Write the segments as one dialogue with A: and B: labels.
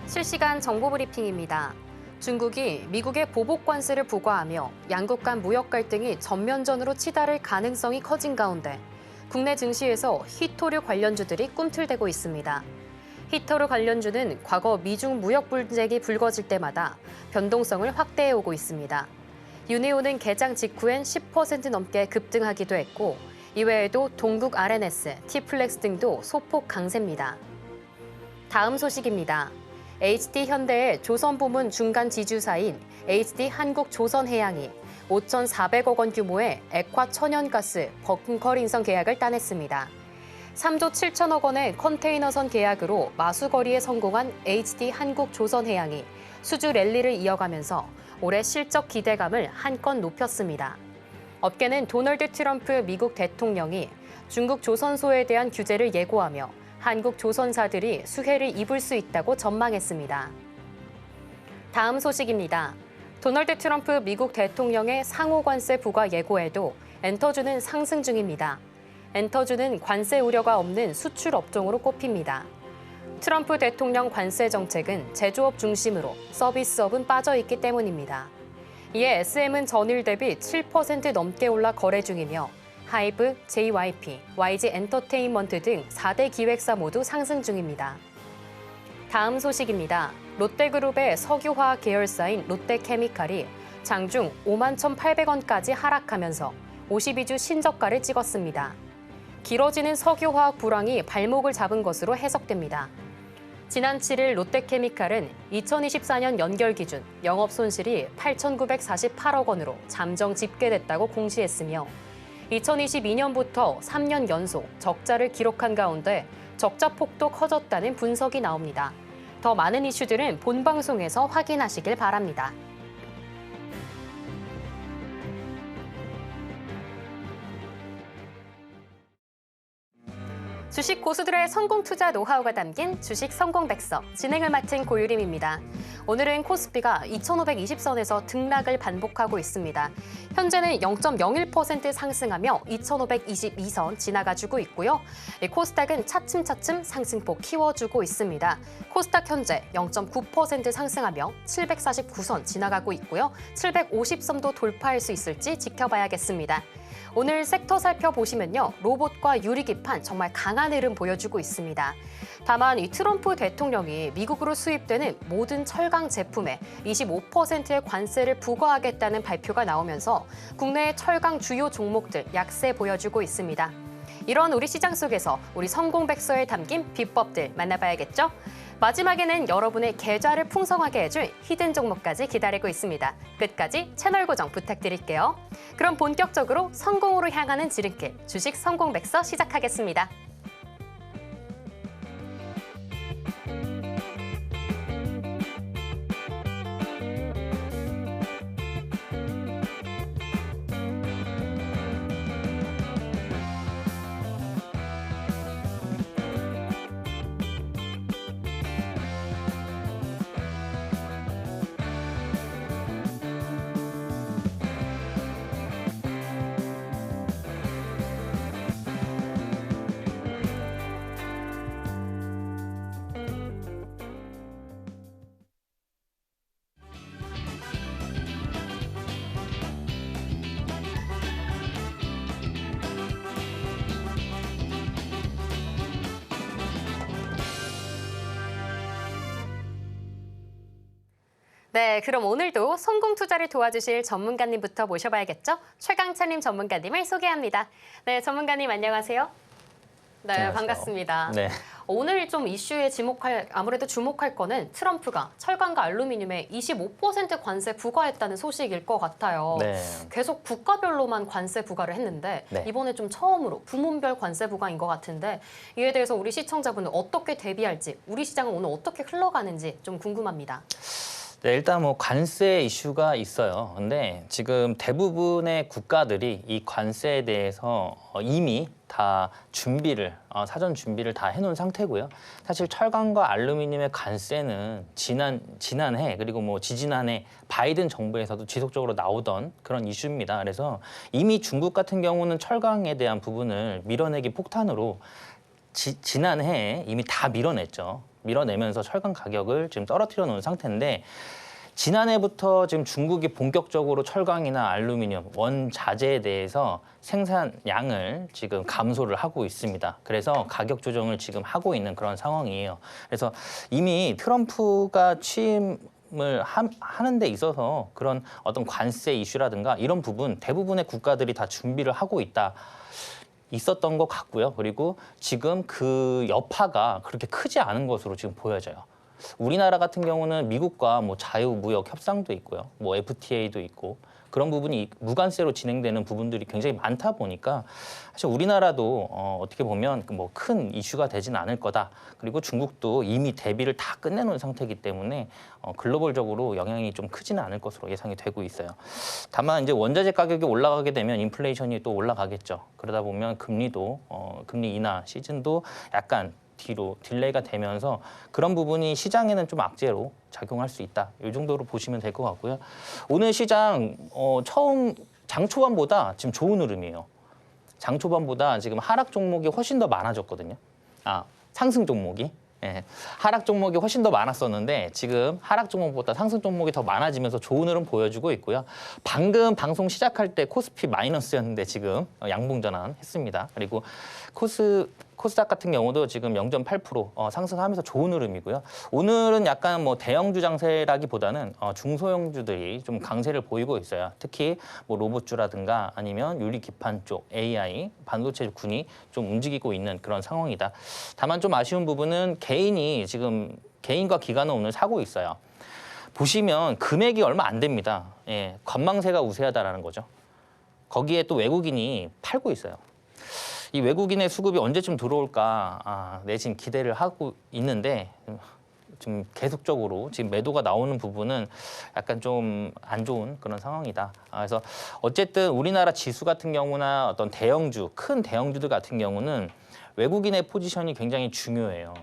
A: 실시간 정보 브리핑입니다. 중국이 미국의 보복 관세를 부과하며 양국 간 무역 갈등이 전면전으로 치달을 가능성이 커진 가운데 국내 증시에서 히토류 관련주들이 꿈틀대고 있습니다. 히토류 관련주는 과거 미중 무역 분쟁이 불거질 때마다 변동성을 확대해오고 있습니다. 유니온은 개장 직후엔 10% 넘게 급등하기도 했고 이외에도 동국 RNS, T플렉스 등도 소폭 강세입니다. 다음 소식입니다. HD 현대의 조선부문 중간 지주사인 HD 한국조선해양이 5,400억 원 규모의 액화 천연가스 벙커 인선 계약을 따냈습니다. 3조 7천억 원의 컨테이너선 계약으로 마수거리에 성공한 HD 한국조선해양이 수주 랠리를 이어가면서 올해 실적 기대감을 한껏 높였습니다. 업계는 도널드 트럼프 미국 대통령이 중국 조선소에 대한 규제를 예고하며 한국 조선사들이 수혜를 입을 수 있다고 전망했습니다. 다음 소식입니다. 도널드 트럼프 미국 대통령의 상호 관세 부과 예고에도 엔터주는 상승 중입니다. 엔터주는 관세 우려가 없는 수출 업종으로 꼽힙니다. 트럼프 대통령 관세 정책은 제조업 중심으로 서비스업은 빠져있기 때문입니다. 이에 SM은 전일 대비 7% 넘게 올라 거래 중이며 하이브, JYP, YG 엔터테인먼트 등 4대 기획사 모두 상승 중입니다. 다음 소식입니다. 롯데그룹의 석유화학 계열사인 롯데케미칼이 장중 51,800원까지 하락하면서 52주 신저가를 찍었습니다. 길어지는 석유화학 불황이 발목을 잡은 것으로 해석됩니다. 지난 7일 롯데케미칼은 2024년 연결 기준 영업 손실이 8,948억 원으로 잠정 집계됐다고 공시했으며 2022년부터 3년 연속 적자를 기록한 가운데 적자 폭도 커졌다는 분석이 나옵니다. 더 많은 이슈들은 본 방송에서 확인하시길 바랍니다. 주식 고수들의 성공 투자 노하우가 담긴 주식 성공 백서 진행을 맡은 고유림입니다. 오늘은 코스피가 2,520선에서 등락을 반복하고 있습니다. 현재는 0.01% 상승하며 2,522선 지나가주고 있고요. 코스닥은 차츰차츰 상승폭 키워주고 있습니다. 코스닥 현재 0.9% 상승하며 749선 지나가고 있고요. 750선도 돌파할 수 있을지 지켜봐야겠습니다. 오늘 섹터 살펴보시면요. 로봇과 유리기판 정말 강한 흐름 보여주고 있습니다. 다만 이 트럼프 대통령이 미국으로 수입되는 모든 철강 제품에 25%의 관세를 부과하겠다는 발표가 나오면서 국내의 철강 주요 종목들 약세 보여주고 있습니다. 이런 우리 시장 속에서 우리 성공백서에 담긴 비법들 만나봐야겠죠? 마지막에는 여러분의 계좌를 풍성하게 해줄 히든 종목까지 기다리고 있습니다. 끝까지 채널 고정 부탁드릴게요. 그럼 본격적으로 성공으로 향하는 지름길 주식 성공백서 시작하겠습니다. 네, 그럼 오늘도 성공 투자를 도와주실 전문가님부터 모셔봐야겠죠? 최강찬님 전문가님을 소개합니다. 네, 전문가님 안녕하세요. 네,
B: 안녕하세요.
A: 반갑습니다.
B: 네.
A: 오늘 좀 이슈에 아무래도 주목할 거는 트럼프가 철강과 알루미늄에 25% 관세 부과했다는 소식일 것 같아요.
B: 네.
A: 계속 국가별로만 관세 부과를 했는데
B: 네.
A: 이번에 좀 처음으로 부문별 관세 부과인 것 같은데 이에 대해서 우리 시청자분은 어떻게 대비할지, 우리 시장은 오늘 어떻게 흘러가는지 좀 궁금합니다.
B: 네, 일단 뭐 관세 이슈가 있어요. 근데 지금 대부분의 국가들이 이 관세에 대해서 이미 다 사전 준비를 다 해놓은 상태고요. 사실 철강과 알루미늄의 관세는 지난해 그리고 뭐 지지난해 바이든 정부에서도 지속적으로 나오던 그런 이슈입니다. 그래서 이미 중국 같은 경우는 철강에 대한 부분을 밀어내기 폭탄으로 지난해에 이미 다 밀어냈죠. 밀어내면서 철강 가격을 지금 떨어뜨려 놓은 상태인데 지난해부터 지금 중국이 본격적으로 철강이나 알루미늄, 원자재에 대해서 생산량을 지금 감소를 하고 있습니다. 그래서 가격 조정을 지금 하고 있는 그런 상황이에요. 그래서 이미 트럼프가 취임을 하는 데 있어서 그런 어떤 관세 이슈라든가 이런 부분 대부분의 국가들이 다 준비를 하고 있었던 것 같고요. 그리고 지금 그 여파가 그렇게 크지 않은 것으로 지금 보여져요. 우리나라 같은 경우는 미국과 뭐 자유무역 협상도 있고요. 뭐 FTA도 있고 그런 부분이 무관세로 진행되는 부분들이 굉장히 많다 보니까 사실 우리나라도 어떻게 보면 뭐 큰 이슈가 되지는 않을 거다. 그리고 중국도 이미 대비를 다 끝내놓은 상태이기 때문에 글로벌적으로 영향이 좀 크지는 않을 것으로 예상이 되고 있어요. 다만 이제 원자재 가격이 올라가게 되면 인플레이션이 또 올라가겠죠. 그러다 보면 금리도 금리 인하 시즌도 약간 뒤로 딜레이가 되면서 그런 부분이 시장에는 좀 악재로 작용할 수 있다. 이 정도로 보시면 될 것 같고요. 오늘 시장 처음 장 초반보다 지금 좋은 흐름이에요. 장 초반보다 지금 하락 종목이 훨씬 더 많아졌거든요. 상승 종목이. 예, 하락 종목이 훨씬 더 많았었는데 지금 하락 종목보다 상승 종목이 더 많아지면서 좋은 흐름 보여주고 있고요. 방금 방송 시작할 때 코스피 마이너스였는데 지금 양봉 전환했습니다. 그리고 코스닥 같은 경우도 지금 0.8% 상승하면서 좋은 흐름이고요. 오늘은 약간 뭐 대형주 장세라기보다는 중소형주들이 좀 강세를 보이고 있어요. 특히 뭐 로봇주라든가 아니면 유리기판 쪽, AI, 반도체 군이 좀 움직이고 있는 그런 상황이다. 다만 좀 아쉬운 부분은 개인과 기관은 오늘 사고 있어요. 보시면 금액이 얼마 안 됩니다. 예, 관망세가 우세하다라는 거죠. 거기에 또 외국인이 팔고 있어요. 이 외국인의 수급이 언제쯤 들어올까 내심 기대를 하고 있는데 좀 계속적으로 지금 매도가 나오는 부분은 약간 좀 안 좋은 그런 상황이다. 그래서 어쨌든 우리나라 지수 같은 경우나 어떤 대형주, 큰 대형주들 같은 경우는 외국인의 포지션이 굉장히 중요해요.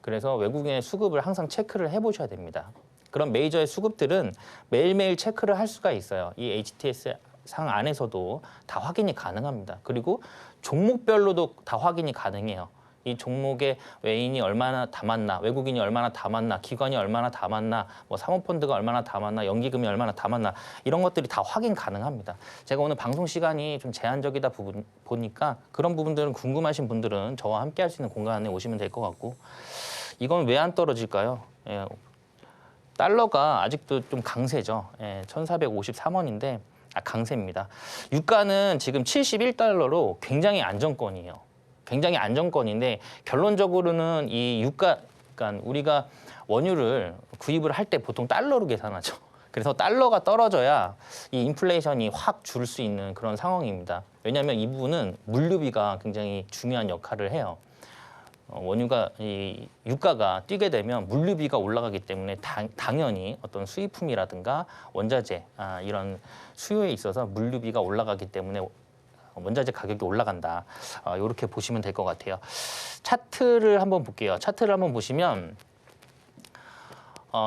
B: 그래서 외국인의 수급을 항상 체크를 해보셔야 됩니다. 그런 메이저의 수급들은 매일매일 체크를 할 수가 있어요. 이 HTS 상 안에서도 다 확인이 가능합니다. 그리고 종목별로도 다 확인이 가능해요. 이 종목에 외인이 얼마나 담았나, 외국인이 얼마나 담았나, 기관이 얼마나 담았나, 뭐 사모펀드가 얼마나 담았나, 연기금이 얼마나 담았나 이런 것들이 다 확인 가능합니다. 제가 오늘 방송 시간이 좀 제한적이다 보니까 그런 부분들은 궁금하신 분들은 저와 함께 할 수 있는 공간에 오시면 될 것 같고 이건 왜 안 떨어질까요? 예, 달러가 아직도 좀 강세죠. 예, 1453원인데 강세입니다. 유가는 지금 71달러로 굉장히 안정권이에요. 굉장히 안정권인데 결론적으로는 이 유가, 그러니까 우리가 원유를 구입을 할 때 보통 달러로 계산하죠. 그래서 달러가 떨어져야 이 인플레이션이 확 줄 수 있는 그런 상황입니다. 왜냐하면 이 부분은 물류비가 굉장히 중요한 역할을 해요. 원유가 이 유가가 뛰게 되면 물류비가 올라가기 때문에 당연히 어떤 수입품이라든가 원자재 이런 수요에 있어서 물류비가 올라가기 때문에 원자재 가격이 올라간다. 이렇게 보시면 될 것 같아요. 차트를 한번 볼게요. 차트를 한번 보시면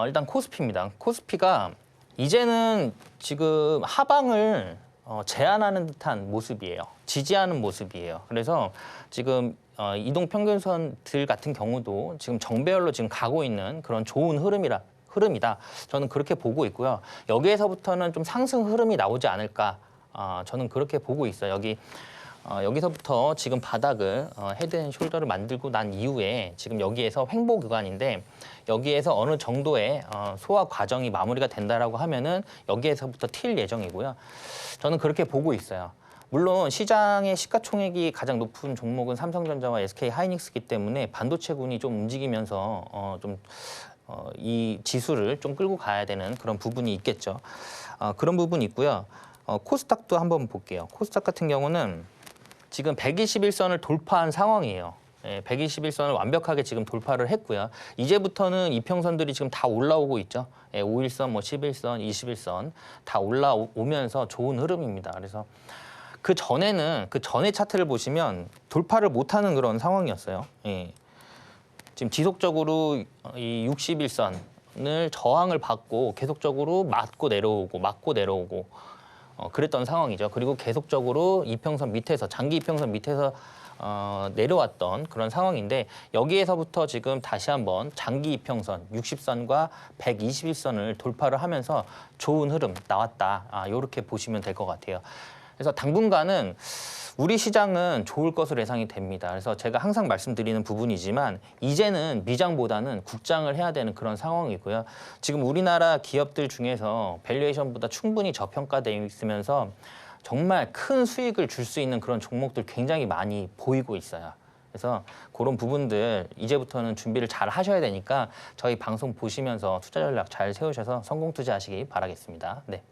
B: 일단 코스피입니다. 코스피가 이제는 지금 하방을 제한하는 듯한 모습이에요. 지지하는 모습이에요. 그래서 지금 이동 평균선들 같은 경우도 지금 정배열로 지금 가고 있는 그런 좋은 흐름이다. 저는 그렇게 보고 있고요. 여기에서부터는 좀 상승 흐름이 나오지 않을까. 저는 그렇게 보고 있어요. 여기서부터 지금 바닥을 헤드앤숄더를 만들고 난 이후에 지금 여기에서 횡보 구간인데 여기에서 어느 정도의 소화 과정이 마무리가 된다라고 하면은 여기에서부터 튈 예정이고요. 저는 그렇게 보고 있어요. 물론 시장의 시가총액이 가장 높은 종목은 삼성전자와 SK하이닉스이기 때문에 반도체군이 좀 움직이면서 이 지수를 좀 끌고 가야 되는 그런 부분이 있겠죠. 그런 부분이 있고요. 코스닥도 한번 볼게요. 코스닥 같은 경우는 지금 121선을 돌파한 상황이에요. 121선을 완벽하게 지금 돌파를 했고요. 이제부터는 이평선들이 지금 다 올라오고 있죠. 5일선, 11선, 21선 다 올라오면서 좋은 흐름입니다. 그래서 그 전의 차트를 보시면 돌파를 못하는 그런 상황이었어요. 지금 지속적으로 이 61선을 저항을 받고 계속적으로 맞고 내려오고 그랬던 상황이죠. 그리고 계속적으로 이평선 밑에서 장기 이평선 밑에서 내려왔던 그런 상황인데 여기에서부터 지금 다시 한번 장기 이평선 60선과 121선을 돌파를 하면서 좋은 흐름 나왔다. 이렇게 보시면 될 것 같아요. 그래서 당분간은 우리 시장은 좋을 것으로 예상이 됩니다. 그래서 제가 항상 말씀드리는 부분이지만 이제는 미장보다는 국장을 해야 되는 그런 상황이고요. 지금 우리나라 기업들 중에서 밸류에이션보다 충분히 저평가되어 있으면서 정말 큰 수익을 줄 수 있는 그런 종목들 굉장히 많이 보이고 있어요. 그래서 그런 부분들 이제부터는 준비를 잘 하셔야 되니까 저희 방송 보시면서 투자 전략 잘 세우셔서 성공 투자하시기 바라겠습니다. 네.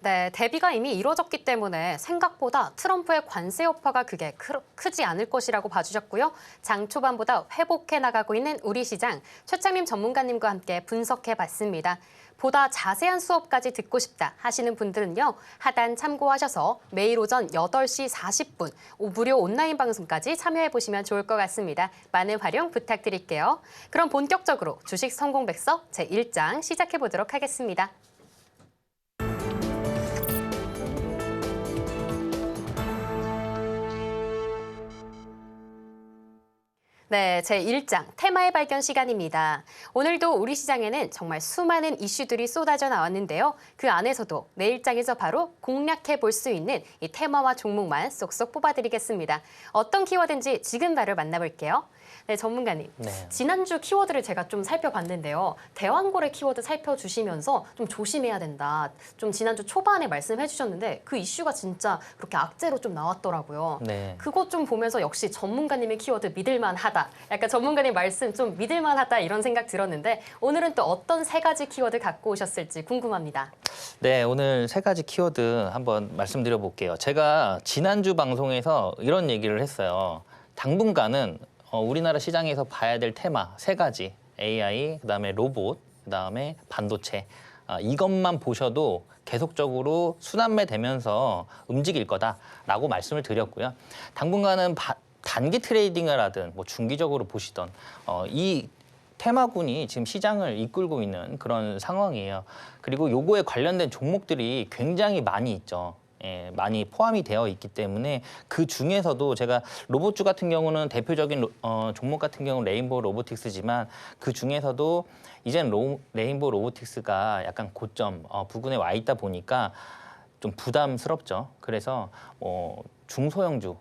A: 네, 대비가 이미 이루어졌기 때문에 생각보다 트럼프의 관세 여파가 그게 크지 않을 것이라고 봐주셨고요. 장 초반보다 회복해 나가고 있는 우리 시장, 최창림 전문가님과 함께 분석해봤습니다. 보다 자세한 수업까지 듣고 싶다 하시는 분들은요. 하단 참고하셔서 매일 오전 8시 40분 무료 온라인 방송까지 참여해보시면 좋을 것 같습니다. 많은 활용 부탁드릴게요. 그럼 본격적으로 주식 성공백서 제1장 시작해보도록 하겠습니다. 네, 제1장 테마의 발견 시간입니다. 오늘도 우리 시장에는 정말 수많은 이슈들이 쏟아져 나왔는데요. 그 안에서도 내일장에서 바로 공략해 볼 수 있는 이 테마와 종목만 쏙쏙 뽑아드리겠습니다. 어떤 키워드인지 지금 바로 만나볼게요. 네, 전문가님.
B: 네.
A: 지난주 키워드를 제가 좀 살펴봤는데요. 대왕거래 키워드 살펴주시면서 좀 조심해야 된다. 좀 지난주 초반에 말씀해 주셨는데 그 이슈가 진짜 그렇게 악재로 좀 나왔더라고요.
B: 네.
A: 그것 좀 보면서 역시 전문가님의 키워드 믿을만하다. 약간 전문가님 말씀 좀 믿을만하다 이런 생각 들었는데 오늘은 또 어떤 세 가지 키워드 갖고 오셨을지 궁금합니다.
B: 네, 오늘 세 가지 키워드 한번 말씀드려 볼게요. 제가 지난주 방송에서 이런 얘기를 했어요. 당분간은 우리나라 시장에서 봐야 될 테마 세 가지, AI, 그다음에 로봇, 그다음에 반도체. 이것만 보셔도 계속적으로 순환매 되면서 움직일 거다라고 말씀을 드렸고요. 당분간은 단기 트레이딩을 하든 뭐 중기적으로 보시던 이 테마군이 지금 시장을 이끌고 있는 그런 상황이에요. 그리고 요거에 관련된 종목들이 굉장히 많이 있죠. 예, 많이 포함이 되어 있기 때문에 그 중에서도 제가 로봇주 같은 경우는 대표적인 종목 같은 경우는 레인보우 로보틱스지만 그 중에서도 이제는 레인보우 로보틱스가 약간 고점 부근에 와 있다 보니까 좀 부담스럽죠. 그래서 중소형주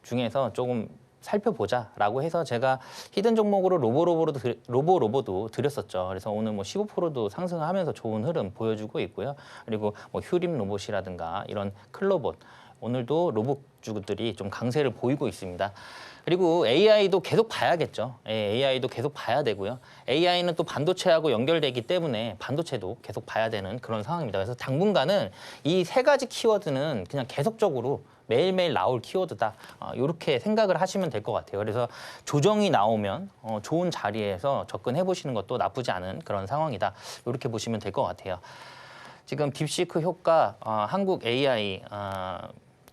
B: 중에서 조금 살펴보자라고 해서 제가 히든 종목으로 로보도 드렸었죠. 그래서 오늘 뭐 15%도 상승하면서 좋은 흐름 보여주고 있고요. 그리고 뭐 휴림 로봇이라든가 이런 클로봇 오늘도 로봇주들이 좀 강세를 보이고 있습니다. 그리고 AI도 계속 봐야겠죠. AI도 계속 봐야 되고요. AI는 또 반도체하고 연결되기 때문에 반도체도 계속 봐야 되는 그런 상황입니다. 그래서 당분간은 이 세 가지 키워드는 그냥 계속적으로 매일매일 나올 키워드다. 이렇게 생각을 하시면 될 것 같아요. 그래서 조정이 나오면 좋은 자리에서 접근해 보시는 것도 나쁘지 않은 그런 상황이다. 이렇게 보시면 될 것 같아요. 지금 딥시크 효과, 한국 AI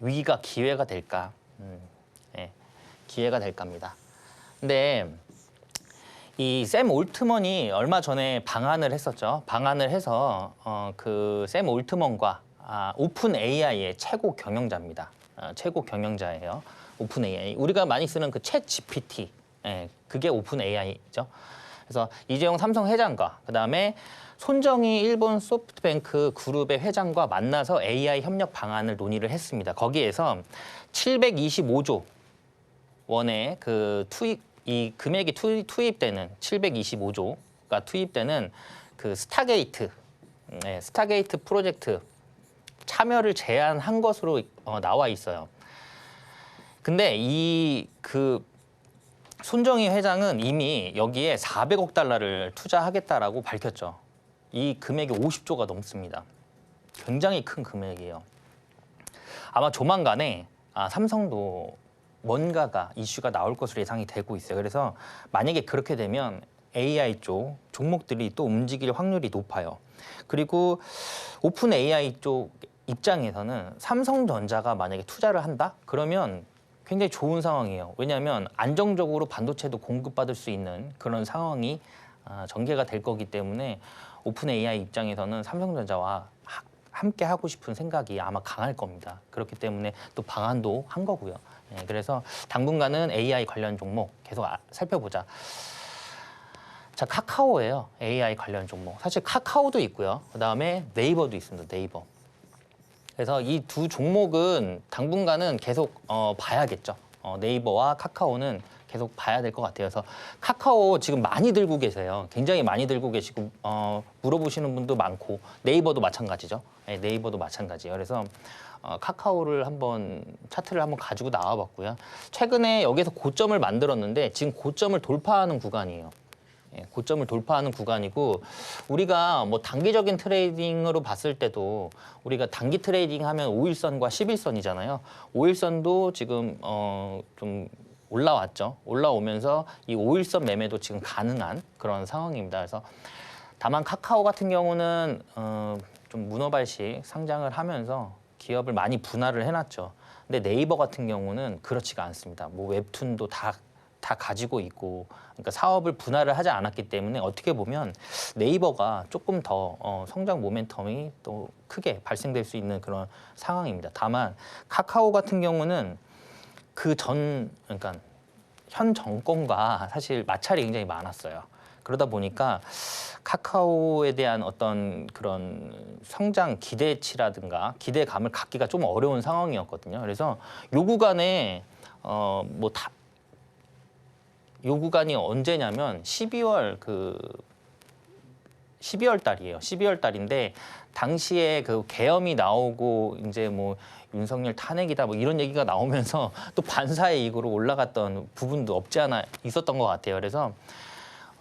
B: 위기가 기회가 될까? 네, 기회가 될까입니다. 근데 이 샘 올트먼이 얼마 전에 방한을 했었죠. 방한을 해서 그 샘 올트먼과 오픈 AI의 최고 경영자입니다. 최고 경영자예요. 오픈 AI. 우리가 많이 쓰는 그 챗 GPT, 그게 오픈 AI죠. 그래서 이재용 삼성 회장과 그다음에 손정희 일본 소프트뱅크 그룹의 회장과 만나서 AI 협력 방안을 논의를 했습니다. 거기에서 725조 원의 그 이 금액이 투입되는 725조가 투입되는 그 스타게이트 프로젝트 참여를 제안한 것으로 나와 있어요. 근데 이 그 손정희 회장은 이미 여기에 400억 달러를 투자하겠다라고 밝혔죠. 이 금액이 50조가 넘습니다. 굉장히 큰 금액이에요. 아마 조만간에 삼성도 뭔가가 이슈가 나올 것으로 예상이 되고 있어요. 그래서 만약에 그렇게 되면 AI 쪽 종목들이 또 움직일 확률이 높아요. 그리고 오픈 AI 쪽 입장에서는 삼성전자가 만약에 투자를 한다? 그러면 굉장히 좋은 상황이에요. 왜냐하면 안정적으로 반도체도 공급받을 수 있는 그런 상황이 전개가 될 거기 때문에 오픈 AI 입장에서는 삼성전자와 함께 하고 싶은 생각이 아마 강할 겁니다. 그렇기 때문에 또 방한도 한 거고요. 예, 그래서 당분간은 AI 관련 종목 계속 살펴보자. 자, 카카오예요. AI 관련 종목. 사실 카카오도 있고요. 그다음에 네이버도 있습니다. 네이버. 그래서 이 두 종목은 당분간은 계속 봐야겠죠. 네이버와 카카오는 계속 봐야 될 것 같아요. 그래서 카카오 지금 많이 들고 계세요. 굉장히 많이 들고 계시고 물어보시는 분도 많고 네이버도 마찬가지죠. 네, 네이버도 마찬가지예요. 그래서 카카오를 한번 차트를 한번 가지고 나와봤고요. 최근에 여기서 고점을 만들었는데 지금 고점을 돌파하는 구간이에요. 예, 고점을 돌파하는 구간이고 우리가 뭐 단기적인 트레이딩으로 봤을 때도 우리가 단기 트레이딩 하면 5일선과 11선이잖아요. 5일선도 지금 좀 올라왔죠. 올라오면서 이 5일선 매매도 지금 가능한 그런 상황입니다. 그래서 다만 카카오 같은 경우는 좀 문어발식 상장을 하면서 기업을 많이 분할을 해놨죠. 근데 네이버 같은 경우는 그렇지가 않습니다. 뭐 웹툰도 다 가지고 있고, 그러니까 사업을 분할을 하지 않았기 때문에 어떻게 보면 네이버가 조금 더 성장 모멘텀이 또 크게 발생될 수 있는 그런 상황입니다. 다만 카카오 같은 경우는 그러니까 현 정권과 사실 마찰이 굉장히 많았어요. 그러다 보니까 카카오에 대한 어떤 그런 성장 기대치라든가 기대감을 갖기가 좀 어려운 상황이었거든요. 그래서 요 구간에 요 구간이 언제냐면 12월 달이에요. 12월 달인데 당시에 그 계엄이 나오고 이제 뭐 윤석열 탄핵이다 뭐 이런 얘기가 나오면서 또 반사의 이익으로 올라갔던 부분도 없지 않아 있었던 것 같아요. 그래서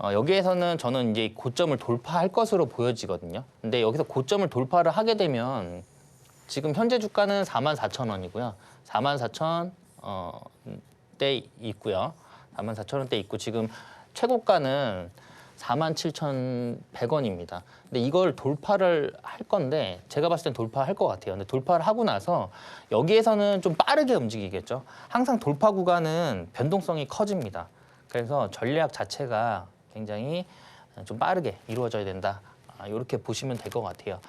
B: 여기에서는 저는 이제 고점을 돌파할 것으로 보여지거든요. 근데 여기서 고점을 돌파를 하게 되면 지금 현재 주가는 44,000원이고요. 44,000대 있고요. 44,000원대 있고 지금 최고가는 47,100원입니다. 근데 이걸 돌파를 할 건데 제가 봤을 땐 돌파할 것 같아요. 근데 돌파를 하고 나서 여기에서는 좀 빠르게 움직이겠죠. 항상 돌파 구간은 변동성이 커집니다. 그래서 전략 자체가 굉장히 좀 빠르게 이루어져야 된다. 이렇게 보시면 될 것 같아요.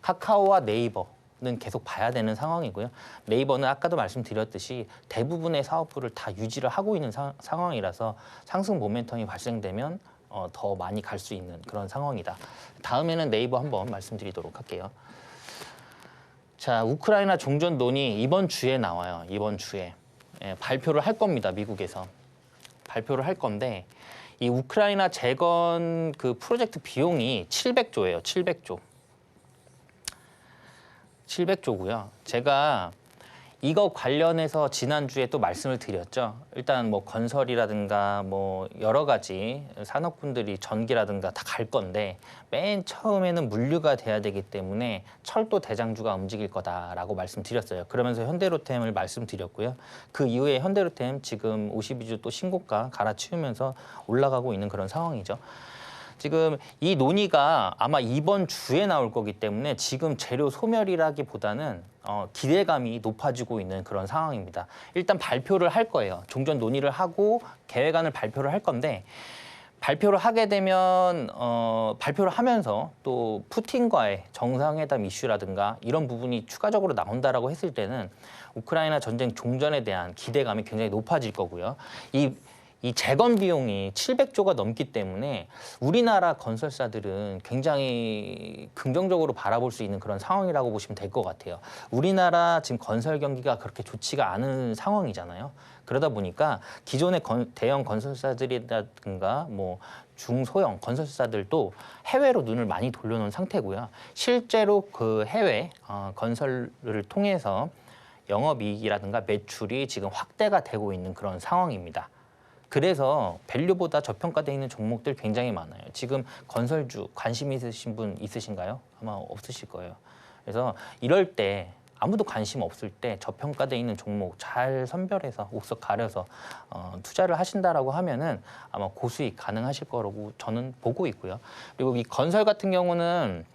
B: 카카오와 네이버는 계속 봐야 되는 상황이고요. 네이버는 아까도 말씀드렸듯이 대부분의 사업부를 다 유지를 하고 있는 상황이라서 상승 모멘텀이 발생되면 더 많이 갈 수 있는 그런 상황이다. 다음에는 네이버 한번 말씀드리도록 할게요. 자, 우크라이나 종전 논의 이번 주에 나와요. 이번 주에 발표를 할 겁니다. 미국에서 발표를 할 건데 이 우크라이나 재건 그 프로젝트 비용이 700조예요. 700조고요. 제가 이거 관련해서 지난주에 또 말씀을 드렸죠. 일단 뭐 건설이라든가 뭐 여러 가지 산업군들이 전기라든가 다 갈 건데 맨 처음에는 물류가 돼야 되기 때문에 철도 대장주가 움직일 거다라고 말씀드렸어요. 그러면서 현대로템을 말씀드렸고요. 그 이후에 현대로템 지금 52주 또 신고가 갈아치우면서 올라가고 있는 그런 상황이죠. 지금 이 논의가 아마 이번 주에 나올 거기 때문에 지금 재료 소멸이라기보다는 기대감이 높아지고 있는 그런 상황입니다. 일단 발표를 할 거예요. 종전 논의를 하고 계획안을 발표를 할 건데 발표를 하게 되면 발표를 하면서 또 푸틴과의 정상회담 이슈라든가 이런 부분이 추가적으로 나온다라고 했을 때는 우크라이나 전쟁 종전에 대한 기대감이 굉장히 높아질 거고요. 이 재건 비용이 700조가 넘기 때문에 우리나라 건설사들은 굉장히 긍정적으로 바라볼 수 있는 그런 상황이라고 보시면 될 것 같아요. 우리나라 지금 건설 경기가 그렇게 좋지가 않은 상황이잖아요. 그러다 보니까 기존의 대형 건설사들이라든가 뭐 중소형 건설사들도 해외로 눈을 많이 돌려놓은 상태고요. 실제로 그 해외 건설을 통해서 영업이익이라든가 매출이 지금 확대가 되고 있는 그런 상황입니다. 그래서 밸류보다 저평가되어 있는 종목들 굉장히 많아요. 지금 건설주 관심 있으신 분 있으신가요? 아마 없으실 거예요. 그래서 이럴 때 아무도 관심 없을 때 저평가되어 있는 종목 잘 선별해서 옥석 가려서 투자를 하신다라고 하면은 아마 고수익 가능하실 거라고 저는 보고 있고요. 그리고 이 건설 같은 경우는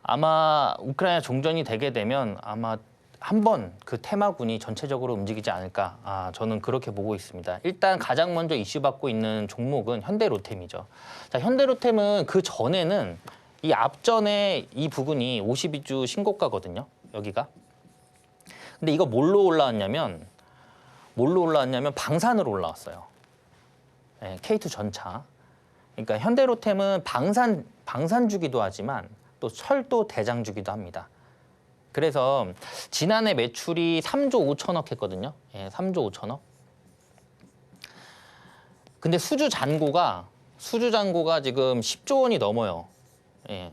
B: 아마 우크라이나 종전이 되게 되면 아마 한번 그 테마군이 전체적으로 움직이지 않을까 저는 그렇게 보고 있습니다. 일단 가장 먼저 이슈받고 있는 종목은 현대로템이죠. 자, 현대로템은 그 전에는 이 앞전에 이 부분이 52주 신고가거든요. 여기가. 근데 이거 뭘로 올라왔냐면 방산으로 올라왔어요. 네, K2 전차. 그러니까 현대로템은 방산주기도 하지만 또 철도 대장주기도 합니다. 그래서 지난해 매출이 3조 5천억 했거든요. 예, 3조 5천억. 근데 수주 잔고가 지금 10조 원이 넘어요. 예,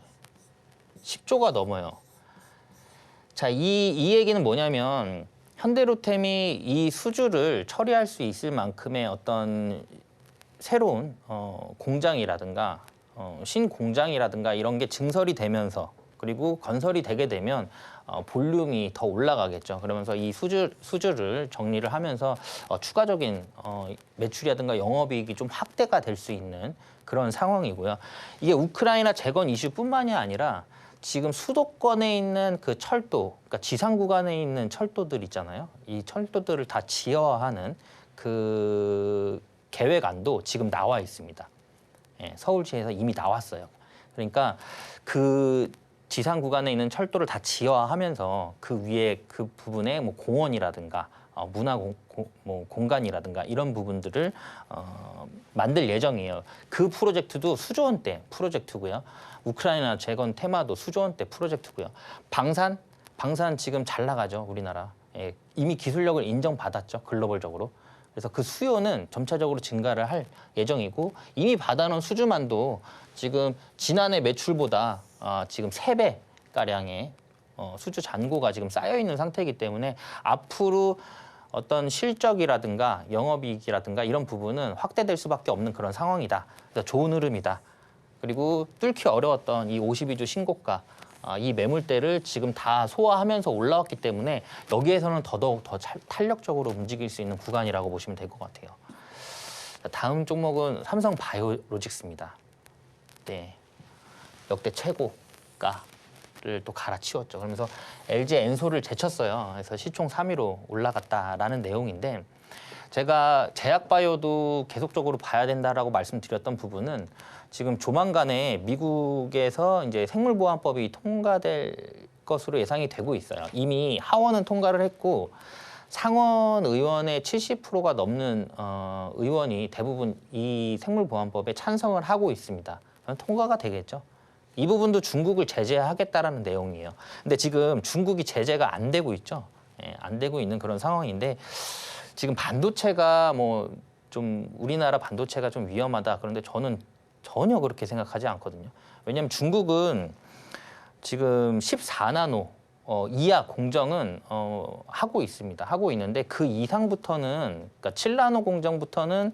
B: 10조가 넘어요. 자, 이 얘기는 뭐냐면 현대로템이 이 수주를 처리할 수 있을 만큼의 어떤 새로운 공장이라든가 신공장이라든가 이런 게 증설이 되면서 그리고 건설이 되게 되면 볼륨이 더 올라가겠죠. 그러면서 이 수주를 정리를 하면서 추가적인 매출이라든가 영업이익이 좀 확대가 될 수 있는 그런 상황이고요. 이게 우크라이나 재건 이슈뿐만이 아니라 지금 수도권에 있는 그 철도, 그러니까 지상 구간에 있는 철도들 있잖아요. 이 철도들을 다 지하화하는 그 계획안도 지금 나와 있습니다. 예, 서울시에서 이미 나왔어요. 그러니까 그 지상 구간에 있는 철도를 다 지하화하면서 그 위에 그 부분에 뭐 공원이라든가 문화 공간이라든가 이런 부분들을 만들 예정이에요. 그 프로젝트도 수조 원대 프로젝트고요. 우크라이나 재건 테마도 수조 원대 프로젝트고요. 방산 지금 잘 나가죠, 우리나라. 예, 이미 기술력을 인정받았죠, 글로벌적으로. 그래서 그 수요는 점차적으로 증가를 할 예정이고 이미 받아놓은 수주만도 지금 지난해 매출보다 지금 3배 가량의 수주 잔고가 지금 쌓여 있는 상태이기 때문에 앞으로 어떤 실적이라든가 영업이익이라든가 이런 부분은 확대될 수밖에 없는 그런 상황이다. 그래서 좋은 흐름이다. 그리고 뚫기 어려웠던 이 52주 신고가 이 매물대를 지금 다 소화하면서 올라왔기 때문에 여기에서는 더더욱 더 탄력적으로 움직일 수 있는 구간이라고 보시면 될 것 같아요. 다음 종목은 삼성바이오로직스입니다. 네, 역대 최고가를 또 갈아치웠죠. 그러면서 LG 엔솔을 제쳤어요. 그래서 시총 3위로 올라갔다라는 내용인데 제가 제약바이오도 계속적으로 봐야 된다라고 말씀드렸던 부분은 지금 조만간에 미국에서 이제 생물보안법이 통과될 것으로 예상이 되고 있어요. 이미 하원은 통과를 했고 상원 의원의 70%가 넘는 의원이 대부분 이 생물보안법에 찬성을 하고 있습니다. 통과가 되겠죠. 이 부분도 중국을 제재하겠다라는 내용이에요. 근데 지금 중국이 제재가 안 되고 있죠. 예, 안 되고 있는 그런 상황인데 지금 반도체가 뭐 좀 우리나라 반도체가 좀 위험하다. 그런데 저는 전혀 그렇게 생각하지 않거든요. 왜냐하면 중국은 지금 14나노 이하 공정은 하고 있습니다. 하고 있는데 그 이상부터는 그러니까 7나노 공정부터는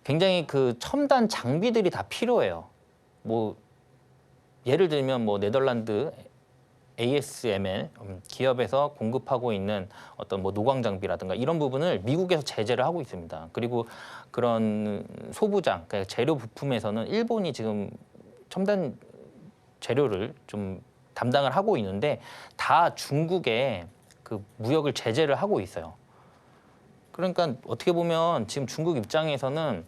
B: 굉장히 그 첨단 장비들이 다 필요해요. 뭐 예를 들면 뭐 네덜란드 ASML 기업에서 공급하고 있는 어떤 뭐 노광 장비라든가 이런 부분을 미국에서 제재를 하고 있습니다. 그리고 그런 소부장, 그러니까 재료 부품에서는 일본이 지금 첨단 재료를 좀 담당을 하고 있는데 다 중국에 그 무역을 제재를 하고 있어요. 그러니까 어떻게 보면 지금 중국 입장에서는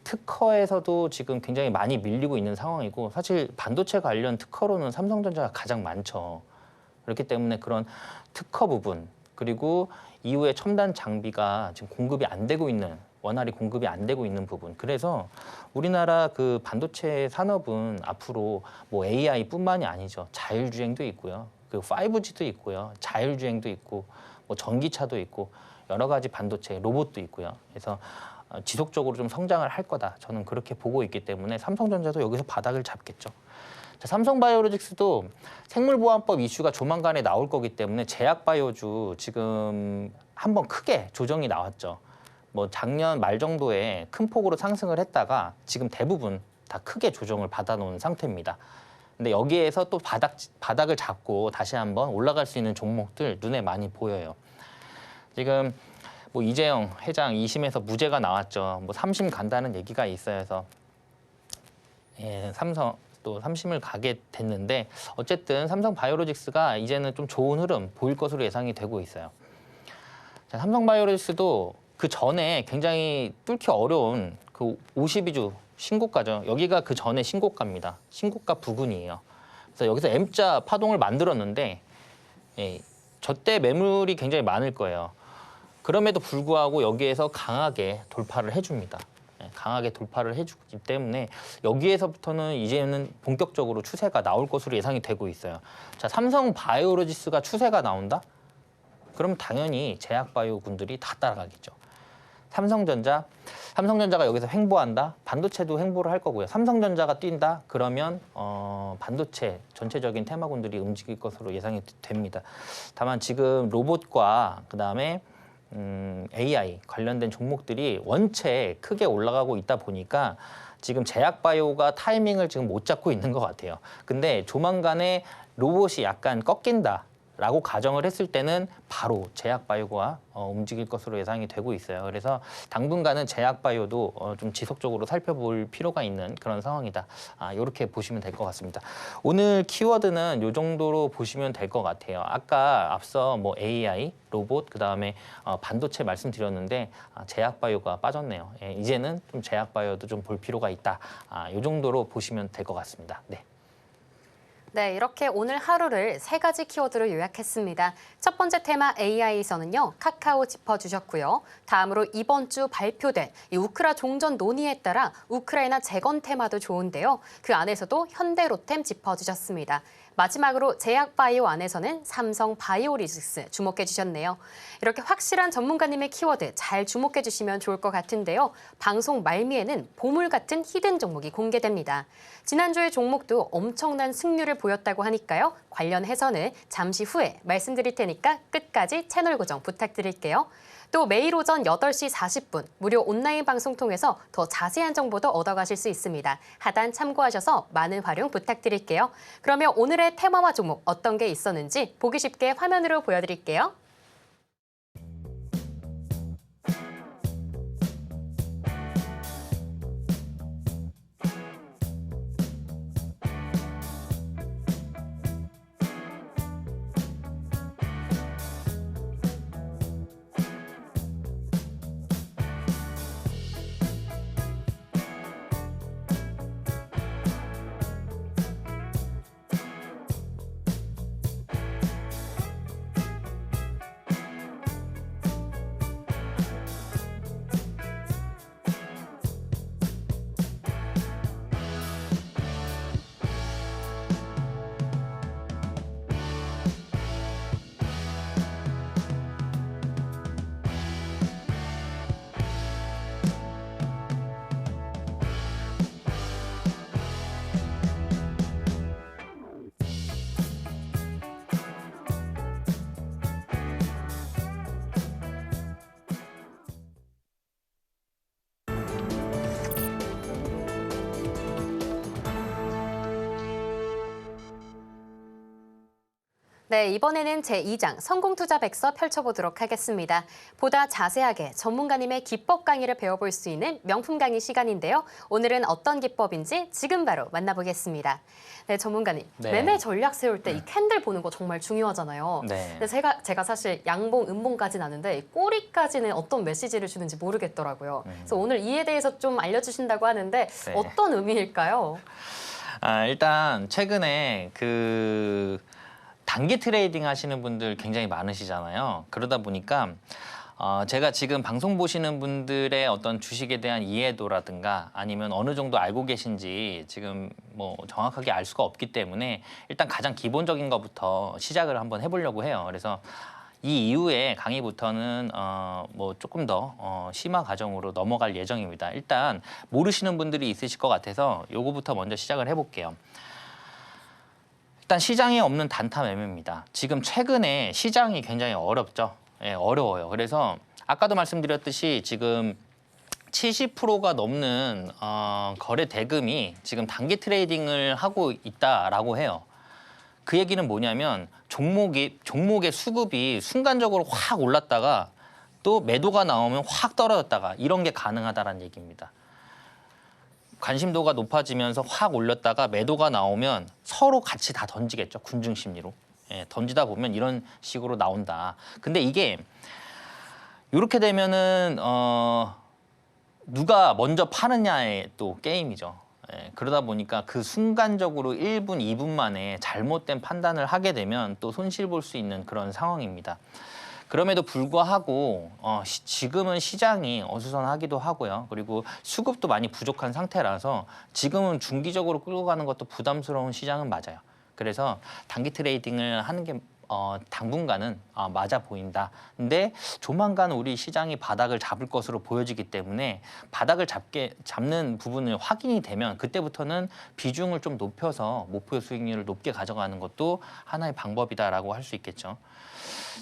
B: 특허에서도 지금 굉장히 많이 밀리고 있는 상황이고 사실 반도체 관련 특허로는 삼성전자가 가장 많죠. 그렇기 때문에 그런 특허 부분 그리고 이후에 첨단 장비가 지금 공급이 안 되고 있는 원활히 공급이 안 되고 있는 부분. 그래서 우리나라 그 반도체 산업은 앞으로 뭐 AI뿐만이 아니죠. 자율주행도 있고요. 그 5G도 있고요. 자율주행도 있고 뭐 전기차도 있고 여러 가지 반도체 로봇도 있고요. 그래서 지속적으로 좀 성장을 할 거다. 저는 그렇게 보고 있기 때문에 삼성전자도 여기서 바닥을 잡겠죠. 자, 삼성바이오로직스도 생물보안법 이슈가 조만간에 나올 거기 때문에 제약바이오주 지금 한번 크게 조정이 나왔죠. 뭐 작년 말 정도에 큰 폭으로 상승을 했다가 지금 대부분 다 크게 조정을 받아놓은 상태입니다. 근데 여기에서 또 바닥을 잡고 다시 한번 올라갈 수 있는 종목들 눈에 많이 보여요. 지금 뭐 이재용 회장 2심에서 무죄가 나왔죠. 뭐 3심 간다는 얘기가 있어요. 그래서 예, 삼성 또 3심을 가게 됐는데 어쨌든 삼성바이오로직스가 이제는 좀 좋은 흐름 보일 것으로 예상이 되고 있어요. 삼성바이오로직스도 그 전에 굉장히 뚫기 어려운 그 52주 신고가죠. 여기가 그 전에 신고가입니다. 신고가 부근이에요. 그래서 여기서 M자 파동을 만들었는데 예, 저때 매물이 굉장히 많을 거예요. 그럼에도 불구하고 여기에서 강하게 돌파를 해줍니다. 예, 강하게 돌파를 해주기 때문에 여기에서부터는 이제는 본격적으로 추세가 나올 것으로 예상이 되고 있어요. 자, 삼성 바이오로지스가 추세가 나온다? 그럼 당연히 제약바이오 군들이 다 따라가겠죠. 삼성전자가 여기서 횡보한다? 반도체도 횡보를 할 거고요. 삼성전자가 뛴다? 그러면 반도체 전체적인 테마군들이 움직일 것으로 예상이 됩니다. 다만 지금 로봇과 그다음에 AI 관련된 종목들이 원체 크게 올라가고 있다 보니까 지금 제약바이오가 타이밍을 지금 못 잡고 있는 것 같아요. 근데 조만간에 로봇이 약간 꺾인다. 라고 가정을 했을 때는 바로 제약바이오가 움직일 것으로 예상이 되고 있어요. 그래서 당분간은 제약바이오도 좀 지속적으로 살펴볼 필요가 있는 그런 상황이다. 이렇게 보시면 될 것 같습니다. 오늘 키워드는 이 정도로 보시면 될 것 같아요. 아까 앞서 뭐 AI, 로봇, 그다음에 반도체 말씀드렸는데 제약바이오가 빠졌네요. 예, 이제는 좀 제약바이오도 좀 볼 필요가 있다. 이 정도로 보시면 될 것 같습니다. 네.
A: 네, 이렇게 오늘 하루를 3가지 키워드로 요약했습니다. 첫 번째 테마 AI에서는요, 카카오 짚어주셨고요. 다음으로 이번 주 발표된 이 우크라 종전 논의에 따라 우크라이나 재건 테마도 좋은데요. 그 안에서도 현대로템 짚어주셨습니다. 마지막으로 제약바이오 안에서는 삼성 바이오로지스 주목해 주셨네요. 이렇게 확실한 전문가님의 키워드 잘 주목해 주시면 좋을 것 같은데요. 방송 말미에는 보물 같은 히든 종목이 공개됩니다. 지난주의 종목도 엄청난 승률을 보였다고 하니까요. 관련해서는 잠시 후에 말씀드릴 테니까 끝까지 채널 고정 부탁드릴게요. 또 매일 오전 8시 40분 무료 온라인 방송 통해서 더 자세한 정보도 얻어가실 수 있습니다. 하단 참고하셔서 많은 활용 부탁드릴게요. 그러면 오늘의 테마와 종목 어떤 게 있었는지 보기 쉽게 화면으로 보여드릴게요. 네, 이번에는 제2장 성공투자 백서 펼쳐보도록 하겠습니다. 보다 자세하게 전문가님의 기법 강의를 배워볼 수 있는 명품 강의 시간인데요. 오늘은 어떤 기법인지 지금 바로 만나보겠습니다. 네, 전문가님.
B: 네.
A: 매매 전략 세울 때 이 캔들 보는 거 정말 중요하잖아요.
B: 네.
A: 근데 제가 사실 양봉, 음봉까지는 아는데 꼬리까지는 어떤 메시지를 주는지 모르겠더라고요. 그래서 오늘 이에 대해서 좀 알려주신다고 하는데
B: 네.
A: 어떤 의미일까요?
B: 일단 최근에 단기 트레이딩 하시는 분들 굉장히 많으시잖아요. 그러다 보니까 제가 지금 방송 보시는 분들의 어떤 주식에 대한 이해도라든가 아니면 어느 정도 알고 계신지 지금 뭐 정확하게 알 수가 없기 때문에 일단 가장 기본적인 것부터 시작을 한번 해보려고 해요. 그래서 이 이후에 강의부터는 뭐 조금 더 심화 과정으로 넘어갈 예정입니다. 일단 모르시는 분들이 있으실 것 같아서 요거부터 먼저 시작을 해볼게요. 일단 시장에 없는 단타 매매입니다. 지금 최근에 시장이 굉장히 어렵죠. 예, 어려워요. 그래서 아까도 말씀드렸듯이 지금 70%가 넘는 거래 대금이 지금 단기 트레이딩을 하고 있다라고 해요. 그 얘기는 뭐냐면 종목의 수급이 순간적으로 확 올랐다가 또 매도가 나오면 확 떨어졌다가 이런 게 가능하다는 얘기입니다. 관심도가 높아지면서 확 올렸다가 매도가 나오면 서로 같이 다 던지겠죠. 군중 심리로. 예, 던지다 보면 이런 식으로 나온다. 근데 이게 이렇게 되면은 누가 먼저 파느냐의 또 게임이죠. 예, 그러다 보니까 그 순간적으로 1분, 2분 만에 잘못된 판단을 하게 되면 또 손실 볼 수 있는 그런 상황입니다. 그럼에도 불구하고 지금은 시장이 어수선하기도 하고요. 그리고 수급도 많이 부족한 상태라서 지금은 중기적으로 끌고 가는 것도 부담스러운 시장은 맞아요. 그래서 단기 트레이딩을 하는 게 당분간은 맞아 보인다. 근데 조만간 우리 시장이 바닥을 잡을 것으로 보여지기 때문에 바닥을 잡는 부분을 확인이 되면 그때부터는 비중을 좀 높여서 목표 수익률을 높게 가져가는 것도 하나의 방법이다라고 할 수 있겠죠.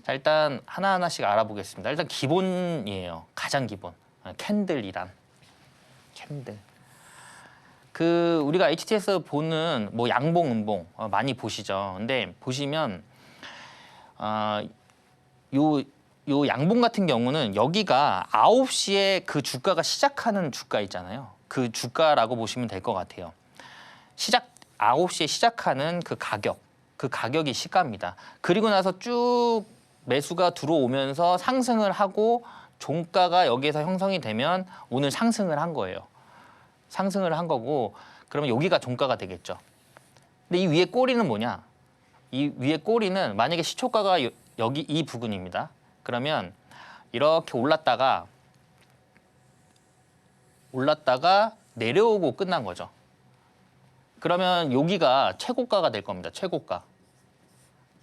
B: 자, 일단 하나하나씩 알아보겠습니다. 일단 기본이에요. 가장 기본. 캔들이란. 캔들. 우리가 HTS 보는 뭐 양봉, 음봉 많이 보시죠. 근데 보시면 요 양봉 같은 경우는 여기가 9시에 그 주가가 시작하는 주가 있잖아요. 그 주가라고 보시면 될 것 같아요. 9시에 시작하는 그 가격이 시가입니다. 그리고 나서 쭉 매수가 들어오면서 상승을 하고 종가가 여기에서 형성이 되면 오늘 상승을 한 거예요. 상승을 한 거고 그러면 여기가 종가가 되겠죠. 근데 이 위에 꼬리는 뭐냐? 이 위에 꼬리는 만약에 시초가가 여기 이 부분입니다. 그러면 이렇게 올랐다가 내려오고 끝난 거죠. 그러면 여기가 최고가가 될 겁니다. 최고가.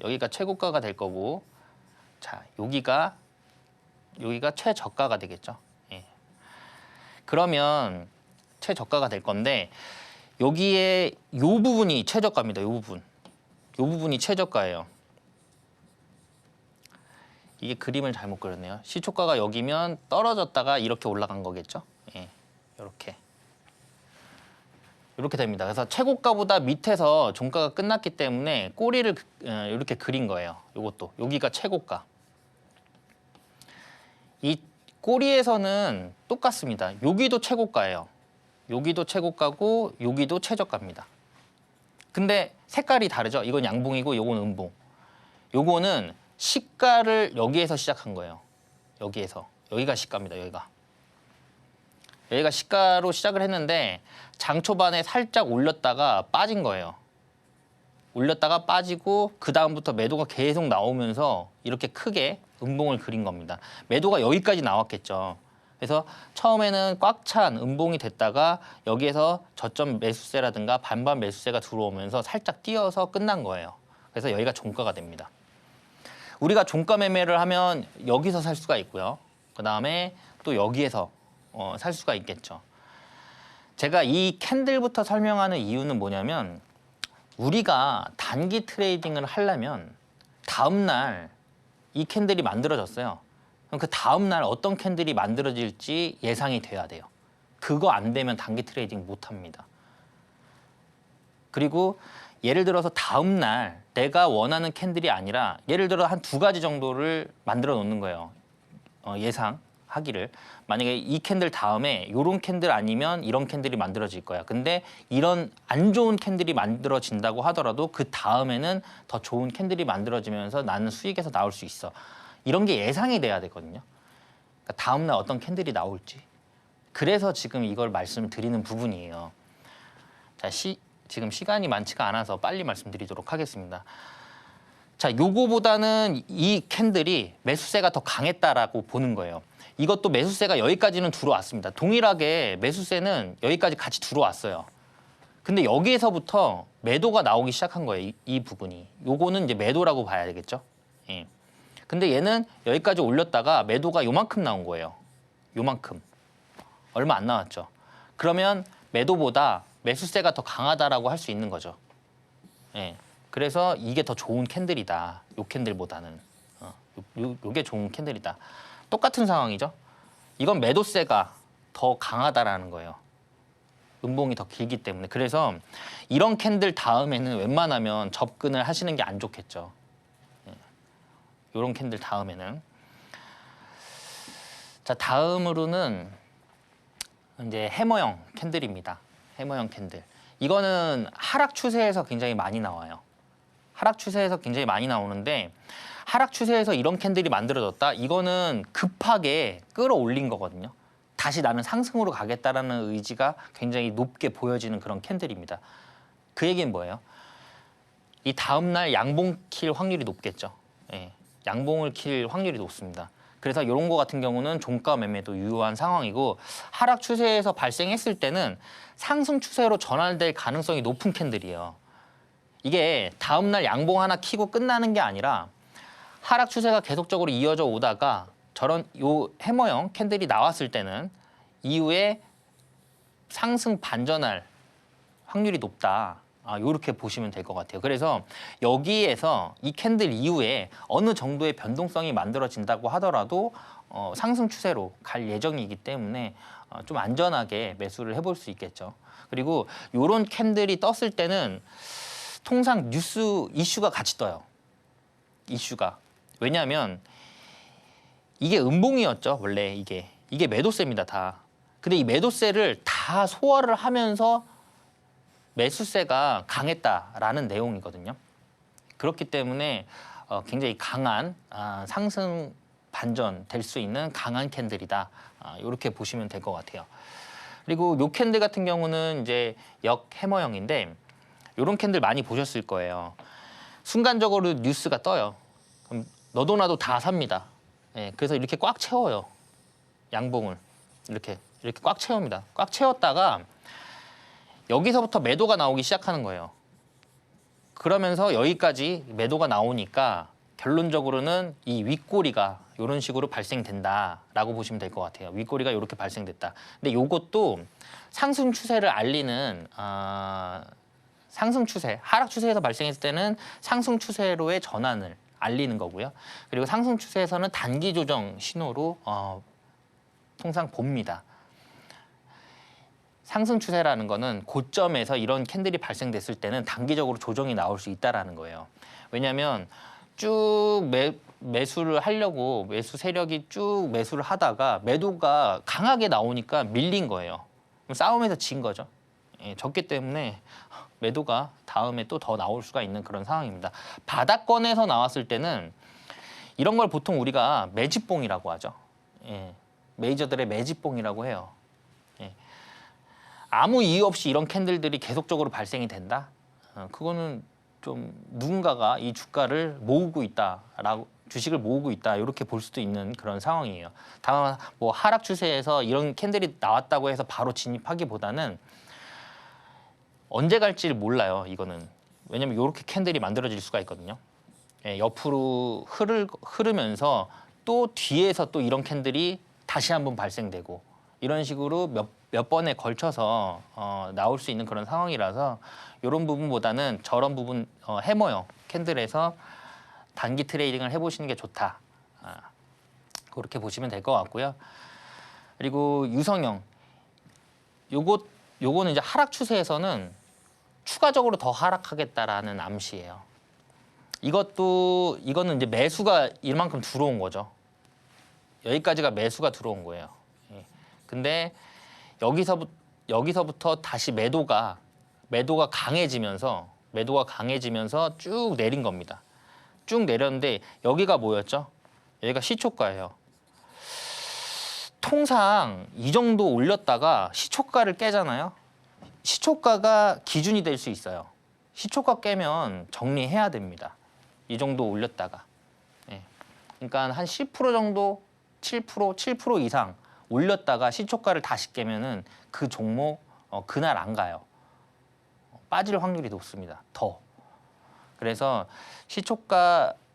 B: 여기가 최고가가 될 거고 자, 여기가 최저가가 되겠죠. 예. 그러면 최저가가 될 건데 여기에 요 부분이 최저가입니다. 요 부분이 최저가예요. 이게 그림을 잘못 그렸네요. 시초가가 여기면 떨어졌다가 이렇게 올라간 거겠죠. 예. 이렇게 됩니다. 그래서 최고가보다 밑에서 종가가 끝났기 때문에 꼬리를 이렇게 그린 거예요. 이것도 여기가 최고가. 이 꼬리에서는 똑같습니다. 여기도 최고가예요. 여기도 최고가고 여기도 최저가입니다. 근데 색깔이 다르죠. 이건 양봉이고 이건 음봉. 요거는 시가를 여기에서 시작한 거예요. 여기가 시가입니다. 여기가 시가로 시작을 했는데 장 초반에 살짝 올렸다가 빠진 거예요. 올렸다가 빠지고 그 다음부터 매도가 계속 나오면서 이렇게 크게 음봉을 그린 겁니다. 매도가 여기까지 나왔겠죠. 그래서 처음에는 꽉 찬 음봉이 됐다가 여기에서 저점 매수세라든가 반반 매수세가 들어오면서 살짝 뛰어서 끝난 거예요. 그래서 여기가 종가가 됩니다. 우리가 종가 매매를 하면 여기서 살 수가 있고요. 그 다음에 또 여기에서 살 수가 있겠죠. 제가 이 캔들부터 설명하는 이유는 뭐냐면 우리가 단기 트레이딩을 하려면 다음날 이 캔들이 만들어졌어요. 그럼 그 다음날 어떤 캔들이 만들어질지 예상이 돼야 돼요. 그거 안 되면 단기 트레이딩 못 합니다. 그리고 예를 들어서 다음날 내가 원하는 캔들이 아니라 예를 들어 한 2가지 정도를 만들어 놓는 거예요. 예상하기를. 만약에 이 캔들 다음에 이런 캔들 아니면 이런 캔들이 만들어질 거야. 근데 이런 안 좋은 캔들이 만들어진다고 하더라도 그 다음에는 더 좋은 캔들이 만들어지면서 나는 수익에서 나올 수 있어. 이런 게 예상이 돼야 되거든요. 그러니까 다음날 어떤 캔들이 나올지. 그래서 지금 이걸 말씀드리는 부분이에요. 자, 지금 시간이 많지가 않아서 빨리 말씀드리도록 하겠습니다. 자, 요거보다는 이 캔들이 매수세가 더 강했다라고 보는 거예요. 이것도 매수세가 여기까지는 들어왔습니다. 동일하게 매수세는 여기까지 같이 들어왔어요. 근데 여기에서부터 매도가 나오기 시작한 거예요. 이 부분이. 요거는 이제 매도라고 봐야 되겠죠. 예. 근데 얘는 여기까지 올렸다가 매도가 요만큼 나온 거예요. 요만큼. 얼마 안 나왔죠. 그러면 매도보다 매수세가 더 강하다라고 할 수 있는 거죠. 예. 그래서 이게 더 좋은 캔들이다. 요 캔들보다는. 요게 좋은 캔들이다. 똑같은 상황이죠. 이건 매도세가 더 강하다라는 거예요. 음봉이 더 길기 때문에. 그래서 이런 캔들 다음에는 웬만하면 접근을 하시는 게 안 좋겠죠. 예. 요런 캔들 다음에는. 자, 다음으로는 이제 해머형 캔들입니다. 해머형 캔들. 이거는 하락 추세에서 굉장히 많이 나와요. 하락 추세에서 굉장히 많이 나오는데 하락 추세에서 이런 캔들이 만들어졌다. 이거는 급하게 끌어올린 거거든요. 다시 나는 상승으로 가겠다라는 의지가 굉장히 높게 보여지는 그런 캔들입니다. 그 얘기는 뭐예요? 이 다음 날 양봉 킬 확률이 높겠죠. 예, 양봉을 킬 확률이 높습니다. 그래서 이런 거 같은 경우는 종가 매매도 유효한 상황이고, 하락 추세에서 발생했을 때는 상승 추세로 전환될 가능성이 높은 캔들이에요. 이게 다음 날 양봉 하나 키고 끝나는 게 아니라 하락 추세가 계속적으로 이어져 오다가 저런 요 해머형 캔들이 나왔을 때는 이후에 상승 반전할 확률이 높다. 이렇게 보시면 될 것 같아요. 그래서 여기에서 이 캔들 이후에 어느 정도의 변동성이 만들어진다고 하더라도 상승 추세로 갈 예정이기 때문에 좀 안전하게 매수를 해볼 수 있겠죠. 그리고 이런 캔들이 떴을 때는 통상 뉴스 이슈가 같이 떠요. 이슈가. 왜냐하면 이게 음봉이었죠. 원래 이게 매도세입니다. 다. 근데 이 매도세를 다 소화를 하면서 매수세가 강했다라는 내용이거든요. 그렇기 때문에 굉장히 강한 상승 반전 될 수 있는 강한 캔들이다. 이렇게 보시면 될 것 같아요. 그리고 요 캔들 같은 경우는 이제 역해머형인데 이런 캔들 많이 보셨을 거예요. 순간적으로 뉴스가 떠요. 그럼 너도 나도 다 삽니다. 예, 그래서 이렇게 꽉 채워요. 양봉을 이렇게 꽉 채웁니다. 꽉 채웠다가 여기서부터 매도가 나오기 시작하는 거예요. 그러면서 여기까지 매도가 나오니까 결론적으로는 이 윗꼬리가 이런 식으로 발생된다라고 보시면 될 것 같아요. 윗꼬리가 이렇게 발생됐다. 근데 이것도 상승 추세를 알리는 상승 추세, 하락 추세에서 발생했을 때는 상승 추세로의 전환을 알리는 거고요. 그리고 상승 추세에서는 단기 조정 신호로 통상 봅니다. 상승 추세라는 거는 고점에서 이런 캔들이 발생됐을 때는 단기적으로 조정이 나올 수 있다라는 거예요. 왜냐하면 쭉 매수를 하려고 매수 세력이 쭉 매수를 하다가 매도가 강하게 나오니까 밀린 거예요. 싸움에서 진 거죠. 예, 졌기 때문에 매도가 다음에 또 더 나올 수가 있는 그런 상황입니다. 바닥권에서 나왔을 때는 이런 걸 보통 우리가 매집봉이라고 하죠. 예, 메이저들의 매집봉이라고 해요. 예. 아무 이유 없이 이런 캔들들이 계속적으로 발생이 된다? 그거는 좀 누군가가 이 주가를 모으고 있다라고, 주식을 모으고 있다, 이렇게 볼 수도 있는 그런 상황이에요. 다만 뭐 하락 추세에서 이런 캔들이 나왔다고 해서 바로 진입하기보다는 언제 갈지를 몰라요. 이거는 왜냐면 이렇게 캔들이 만들어질 수가 있거든요. 예, 옆으로 흐르면서 또 뒤에서 또 이런 캔들이 다시 한번 발생되고 이런 식으로 몇 번에 걸쳐서 나올 수 있는 그런 상황이라서 이런 부분보다는 저런 부분 해머형 캔들에서 단기 트레이딩을 해보시는 게 좋다. 그렇게 보시면 될 것 같고요. 그리고 유성형, 요거는 이제 하락 추세에서는 추가적으로 더 하락하겠다라는 암시예요. 이거는 이제 매수가 이만큼 들어온 거죠. 여기까지가 매수가 들어온 거예요. 예. 근데 여기서부터 다시 매도가 강해지면서 쭉 내린 겁니다. 쭉 내렸는데 여기가 뭐였죠? 여기가 시초가예요. 통상 이 정도 올렸다가 시초가를 깨잖아요. 시초가가 기준이 될 수 있어요. 시초가 깨면 정리해야 됩니다. 이 정도 올렸다가. 예. 그러니까 한 10% 정도, 7% 이상 올렸다가 시초가를 다시 깨면은 그 종목 그날 안 가요. 빠질 확률이 높습니다. 더. 그래서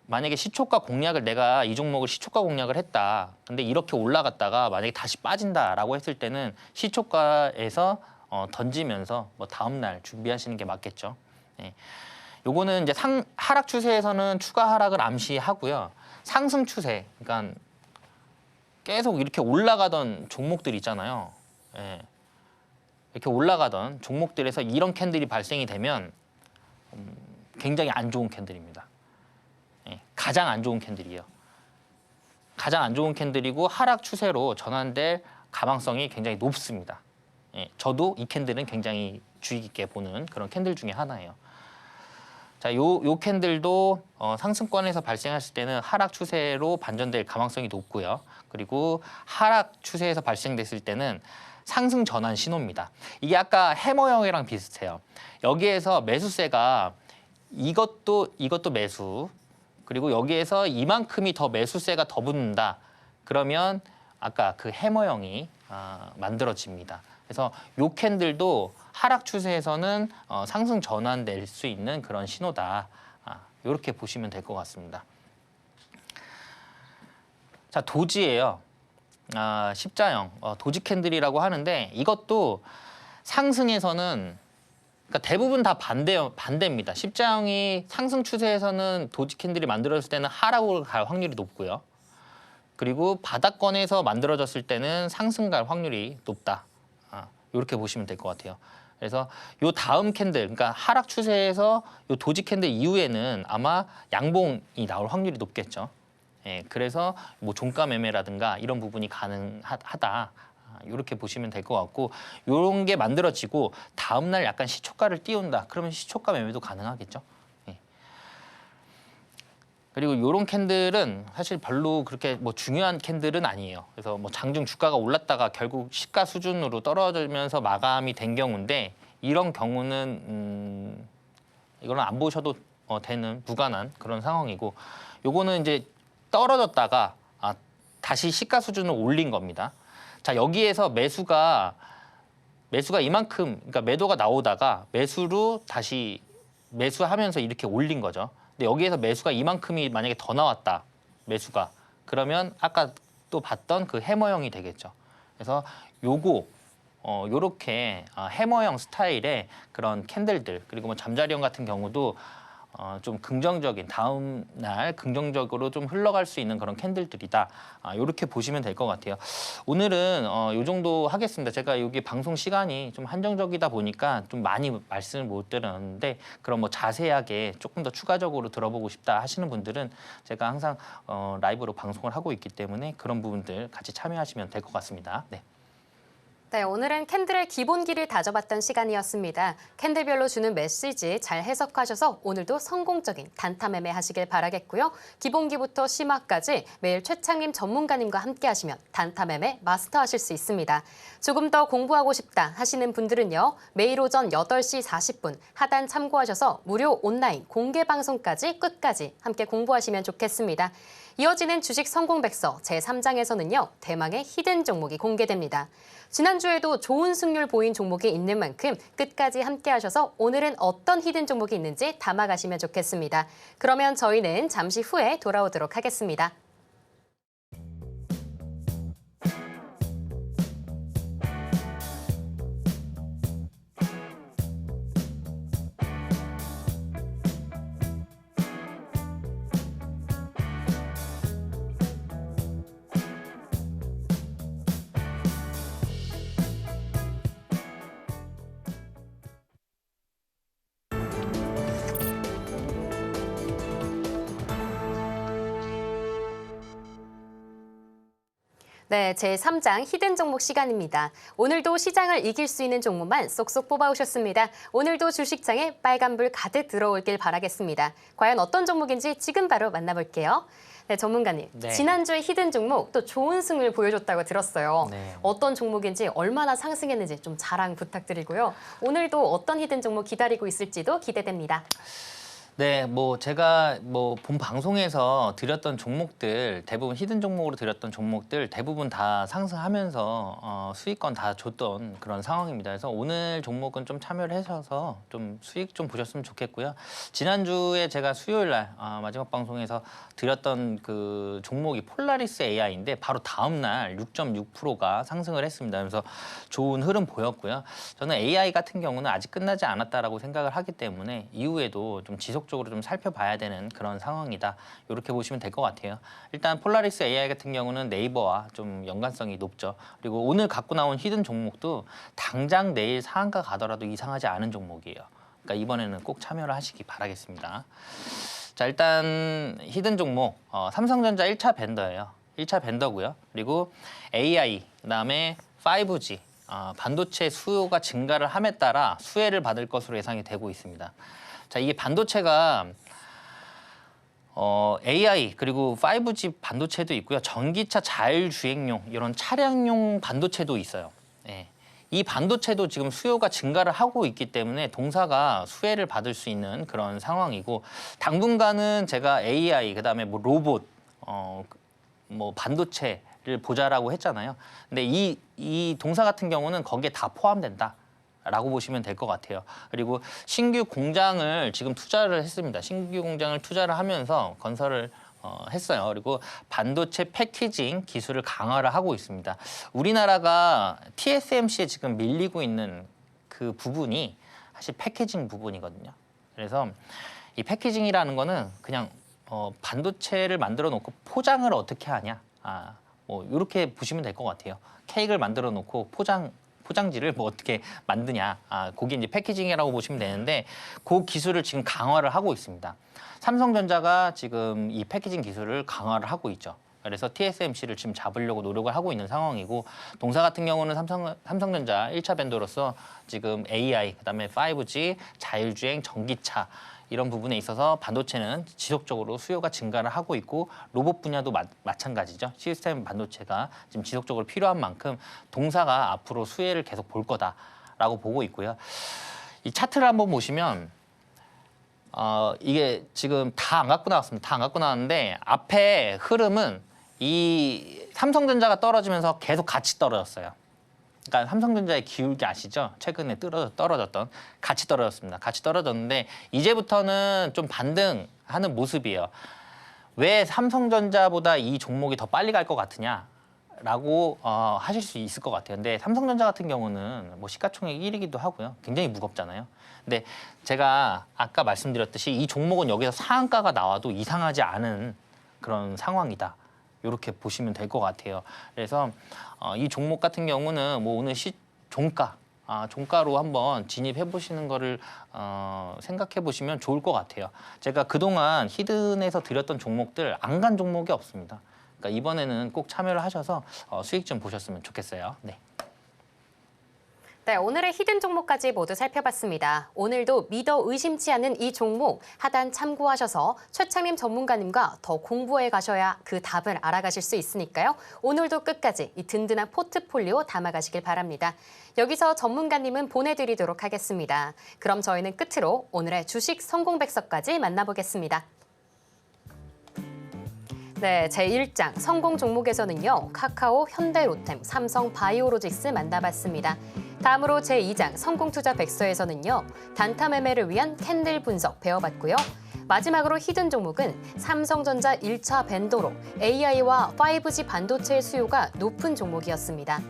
B: 만약에 시초가 공략을, 내가 이 종목을 시초가 공략을 했다. 근데 이렇게 올라갔다가 만약에 다시 빠진다라고 했을 때는 시초가에서 던지면서 뭐 다음 날 준비하시는 게 맞겠죠. 예. 요거는 이제 하락 추세에서는 추가 하락을 암시하고요. 상승 추세, 그러니까 계속 이렇게 올라가던 종목들 있잖아요. 예. 이렇게 올라가던 종목들에서 이런 캔들이 발생이 되면 굉장히 안 좋은 캔들입니다. 예. 가장 안 좋은 캔들이에요. 가장 안 좋은 캔들이고 하락 추세로 전환될 가망성이 굉장히 높습니다. 예. 저도 이 캔들은 굉장히 주의 깊게 보는 그런 캔들 중에 하나예요. 자, 요 캔들도 상승권에서 발생했을 때는 하락 추세로 반전될 가망성이 높고요. 그리고 하락 추세에서 발생됐을 때는 상승 전환 신호입니다. 이게 아까 해머형이랑 비슷해요. 여기에서 매수세가 이것도 매수, 그리고 여기에서 이만큼이 더 매수세가 더 붙는다. 그러면 아까 그 해머형이 만들어집니다. 그래서 요 캔들도 하락 추세에서는 상승 전환될 수 있는 그런 신호다. 이렇게 보시면 될 것 같습니다. 자, 도지예요. 십자형 도지 캔들이라고 하는데 이것도 상승에서는 그러니까 대부분 다 반대입니다. 십자형이 상승 추세에서는 도지 캔들이 만들어졌을 때는 하락으로 갈 확률이 높고요. 그리고 바닥권에서 만들어졌을 때는 상승 갈 확률이 높다. 이렇게 보시면 될 것 같아요. 그래서 요 다음 캔들, 그러니까 하락 추세에서 요 도지 캔들 이후에는 아마 양봉이 나올 확률이 높겠죠. 예, 그래서 뭐 종가 매매라든가 이런 부분이 가능하다. 이렇게 보시면 될 것 같고, 이런 게 만들어지고 다음 날 약간 시초가를 띄운다. 그러면 시초가 매매도 가능하겠죠. 예. 그리고 이런 캔들은 사실 별로 그렇게 뭐 중요한 캔들은 아니에요. 그래서 뭐 장중 주가가 올랐다가 결국 시가 수준으로 떨어지면서 마감이 된 경우인데, 이런 경우는 이거는 안 보셔도 되는 무관한 그런 상황이고, 요거는 이제 떨어졌다가 다시 시가 수준을 올린 겁니다. 자, 여기에서 매수가 이만큼, 그러니까 매도가 나오다가 매수로 다시 매수하면서 이렇게 올린 거죠. 근데 여기에서 매수가 이만큼이 만약에 더 나왔다, 매수가. 그러면 아까 또 봤던 그 해머형이 되겠죠. 그래서 요렇게 해머형 스타일의 그런 캔들들, 그리고 뭐 잠자리형 같은 경우도 좀 긍정적인, 다음 날 긍정적으로 좀 흘러갈 수 있는 그런 캔들들이다. 이렇게 보시면 될 것 같아요. 오늘은 이 정도 하겠습니다. 제가 여기 방송 시간이 좀 한정적이다 보니까 좀 많이 말씀을 못 드렸는데, 그럼 뭐 자세하게 조금 더 추가적으로 들어보고 싶다 하시는 분들은 제가 항상 라이브로 방송을 하고 있기 때문에 그런 부분들 같이 참여하시면 될 것 같습니다. 네.
A: 네, 오늘은 캔들의 기본기를 다져봤던 시간이었습니다. 캔들별로 주는 메시지 잘 해석하셔서 오늘도 성공적인 단타 매매 하시길 바라겠고요. 기본기부터 심화까지 매일 최창림 전문가님과 함께 하시면 단타 매매 마스터하실 수 있습니다. 조금 더 공부하고 싶다 하시는 분들은요. 매일 오전 8시 40분 하단 참고하셔서 무료 온라인 공개 방송까지 끝까지 함께 공부하시면 좋겠습니다. 이어지는 주식 성공백서 제3장에서는요. 대망의 히든 종목이 공개됩니다. 지난주에도 좋은 승률 보인 종목이 있는 만큼 끝까지 함께 하셔서 오늘은 어떤 히든 종목이 있는지 담아가시면 좋겠습니다. 그러면 저희는 잠시 후에 돌아오도록 하겠습니다. 네, 제3장 히든 종목 시간입니다. 오늘도 시장을 이길 수 있는 종목만 쏙쏙 뽑아오셨습니다. 오늘도 주식장에 빨간불 가득 들어오길 바라겠습니다. 과연 어떤 종목인지 지금 바로 만나볼게요. 네, 전문가님.
B: 네.
A: 지난주에 히든 종목 또 좋은 승을 보여줬다고 들었어요.
B: 네.
A: 어떤 종목인지 얼마나 상승했는지 좀 자랑 부탁드리고요. 오늘도 어떤 히든 종목 기다리고 있을지도 기대됩니다.
B: 네, 뭐 제가 뭐 본 방송에서 드렸던 종목들, 대부분 히든 종목으로 드렸던 종목들 대부분 다 상승하면서 수익권 다 줬던 그런 상황입니다. 그래서 오늘 종목은 좀 참여를 하셔서 좀 수익 좀 보셨으면 좋겠고요. 지난주에 제가 수요일 날 마지막 방송에서 드렸던 그 종목이 폴라리스 AI인데 바로 다음 날 6.6%가 상승을 했습니다. 그래서 좋은 흐름 보였고요. 저는 AI 같은 경우는 아직 끝나지 않았다라고 생각을 하기 때문에 이후에도 좀 지속적으로 좀 살펴봐야 되는 그런 상황이다. 이렇게 보시면 될 것 같아요. 일단 폴라리스 AI 같은 경우는 네이버와 좀 연관성이 높죠. 그리고 오늘 갖고 나온 히든 종목도 당장 내일 상한가 가더라도 이상하지 않은 종목이에요. 그러니까 이번에는 꼭 참여를 하시기 바라겠습니다. 자, 일단 히든 종목 삼성전자 1차 벤더예요. 1차 벤더고요. 그리고 AI, 그다음에 5G, 반도체 수요가 증가를 함에 따라 수혜를 받을 것으로 예상이 되고 있습니다. 자, 이게 반도체가 AI 그리고 5G 반도체도 있고요. 전기차 자율주행용 이런 차량용 반도체도 있어요. 예. 이 반도체도 지금 수요가 증가를 하고 있기 때문에 동사가 수혜를 받을 수 있는 그런 상황이고 당분간은 제가 AI 그다음에 뭐 로봇 뭐 반도체를 보자라고 했잖아요. 근데 이 동사 같은 경우는 거기에 다 포함된다. 라고 보시면 될 것 같아요. 그리고 신규 공장을 지금 투자를 했습니다. 신규 공장을 투자를 하면서 건설을 했어요. 그리고 반도체 패키징 기술을 강화를 하고 있습니다. 우리나라가 TSMC에 지금 밀리고 있는 그 부분이 사실 패키징 부분이거든요. 그래서 이 패키징이라는 거는 그냥 반도체를 만들어 놓고 포장을 어떻게 하냐. 뭐 이렇게 보시면 될 것 같아요. 케이크를 만들어 놓고 포장지를 뭐 어떻게 만드냐. 그게 이제 패키징이라고 보시면 되는데 그 기술을 지금 강화를 하고 있습니다. 삼성전자가 지금 이 패키징 기술을 강화를 하고 있죠. 그래서 TSMC를 지금 잡으려고 노력을 하고 있는 상황이고 동사 같은 경우는 삼성전자 1차 벤더로서 지금 AI, 그다음에 5G, 자율주행, 전기차 이런 부분에 있어서 반도체는 지속적으로 수요가 증가를 하고 있고 로봇 분야도 마찬가지죠. 시스템 반도체가 지금 지속적으로 필요한 만큼 동사가 앞으로 수혜를 계속 볼 거다라고 보고 있고요. 이 차트를 한번 보시면 이게 지금 다 안 갖고 나왔습니다. 다 안 갖고 나왔는데 앞에 흐름은 이 삼성전자가 떨어지면서 계속 같이 떨어졌어요. 그러니까 삼성전자의 기울기 아시죠? 최근에 떨어졌던 같이 떨어졌습니다. 같이 떨어졌는데 이제부터는 좀 반등하는 모습이에요. 왜 삼성전자보다 이 종목이 더 빨리 갈 것 같으냐라고 하실 수 있을 것 같아요. 근데 삼성전자 같은 경우는 뭐 시가총액 1위기도 하고요. 굉장히 무겁잖아요. 근데 제가 아까 말씀드렸듯이 이 종목은 여기서 상한가가 나와도 이상하지 않은 그런 상황이다. 이렇게 보시면 될 것 같아요. 그래서 이 종목 같은 경우는 뭐 오늘 종가로 한번 진입해 보시는 거를 생각해 보시면 좋을 것 같아요. 제가 그동안 히든에서 드렸던 종목들 안 간 종목이 없습니다. 그러니까 이번에는 꼭 참여를 하셔서 수익 좀 보셨으면 좋겠어요. 네.
A: 네, 오늘의 히든 종목까지 모두 살펴봤습니다. 오늘도 믿어 의심치 않는 이 종목 하단 참고하셔서 최창림 전문가님과 더 공부해 가셔야 그 답을 알아가실 수 있으니까요. 오늘도 끝까지 이 든든한 포트폴리오 담아가시길 바랍니다. 여기서 전문가님은 보내드리도록 하겠습니다. 그럼 저희는 끝으로 오늘의 주식 성공백서까지 만나보겠습니다. 네, 제1장 성공 종목에서는요. 카카오, 현대로템, 삼성 바이오로직스 만나봤습니다. 다음으로 제2장 성공투자 백서에서는요. 단타 매매를 위한 캔들 분석 배워봤고요. 마지막으로 히든 종목은 삼성전자 1차 벤더로 AI와 5G 반도체의 수요가 높은 종목이었습니다.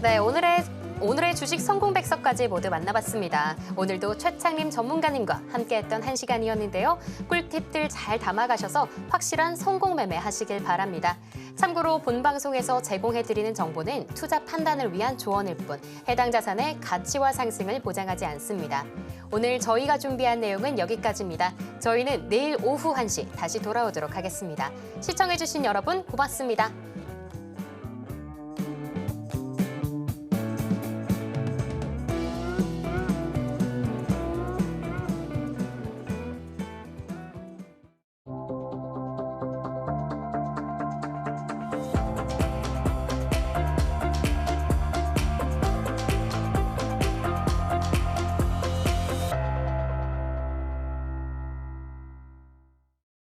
A: 네, 오늘의 주식 성공백서까지 모두 만나봤습니다. 오늘도 최창림 전문가님과 함께했던 1시간이었는데요. 꿀팁들 잘 담아가셔서 확실한 성공 매매 하시길 바랍니다. 참고로 본 방송에서 제공해드리는 정보는 투자 판단을 위한 조언일 뿐 해당 자산의 가치와 상승을 보장하지 않습니다. 오늘 저희가 준비한 내용은 여기까지입니다. 저희는 내일 오후 1시 다시 돌아오도록 하겠습니다. 시청해주신 여러분 고맙습니다.